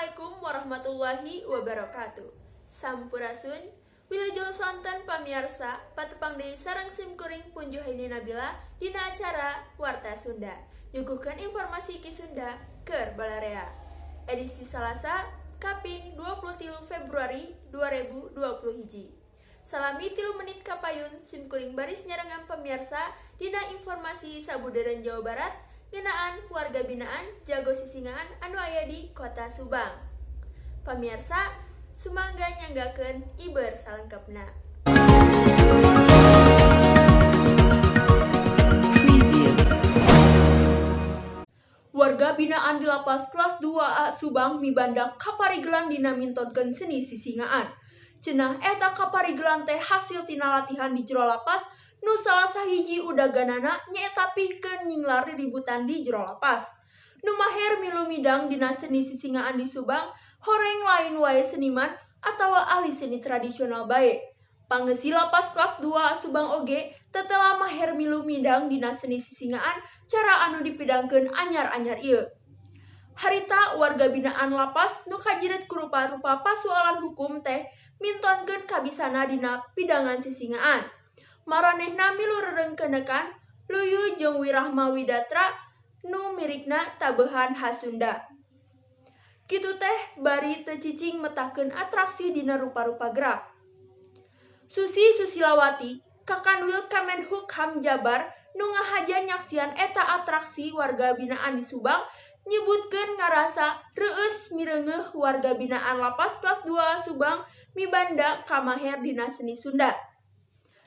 Assalamualaikum warahmatullahi wabarakatuh. Sampurasun, wilujeng sonten pamirsa, patepang deui sareng simkuring punjuhaini Nabila dina acara Warta Sunda. Nyuguhkeun informasi ki Sunda keur balarea. Edisi Salasa, Kaping 23 Februari 2021. Salami 3 menit kapayun simkuring baris nyarengan pamirsa dina informasi sabudeureun Jawa Barat ngeunaan warga binaan Jago Sisingaan anu aya di Kota Subang. Pamirsa, sumangga nyanggakeun iber salengkapna. Warga binaan di lapas kelas 2A Subang mibandak kaparigelan dina mintodkeun seni sisingaan. Cenah eta kaparigelan teh hasil tina latihan di jero lapas nu salah sahiji udaganana nyaeta pikeun nyinglar ributan di jero lapas. Nu maher milu midang dina seni sisingaan di Subang horeng lain wae seniman atawa ahli seni tradisional bae. Pangeussi lapas kelas 2 Subang oge tetela maher milu midang dina seni sisingaan cara anu dipidangkeun anyar-anyar ieu. Harita warga binaan lapas nu kajiret ku rupa-rupa pasoalan hukum teh mintonkeun kabisana dina pidangan sisingaan. Maranehna milu rerengkeunekan Luyu jeung Wirahma Widatra nu mirikna tabehan khas Sunda. Kitu teh bari teu cicing metahkeun atraksi dina rupa-rupa gerak. Susi Susilawati, Kakanwil Kemenhukam Jabar nu ngahaja nyaksian eta atraksi warga binaan di Subang nyebutkeun ngarasa reueus mireungeuh warga binaan lapas kelas 2 Subang mibanda kamaher dina seni Sunda.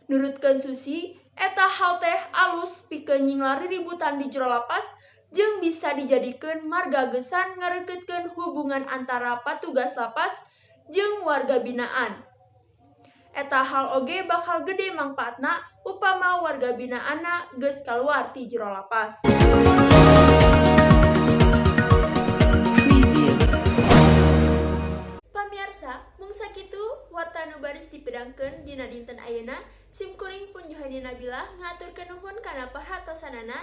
Nurutkeun Susi, eta hal teh alus pikeun nyinglar ributan di jero lapas jeung bisa dijadikeun marga geusan ngareukeutkeun hubungan antara patugas lapas jeung warga binaan. Eta hal oge bakal gede mangpaatna upama warga binaanna geus kaluar ti jero lapas. Pamirsa, mung sakitu warta nu baris dipedangkeun dina dinten ayeuna. Simkuring punjuhani Nabila ngaturkeun nuhun kana parhatosanana.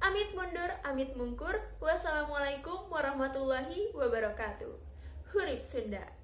Amit mundur, amit mungkur. Wassalamualaikum warahmatullahi wabarakatuh. Hurip Sunda.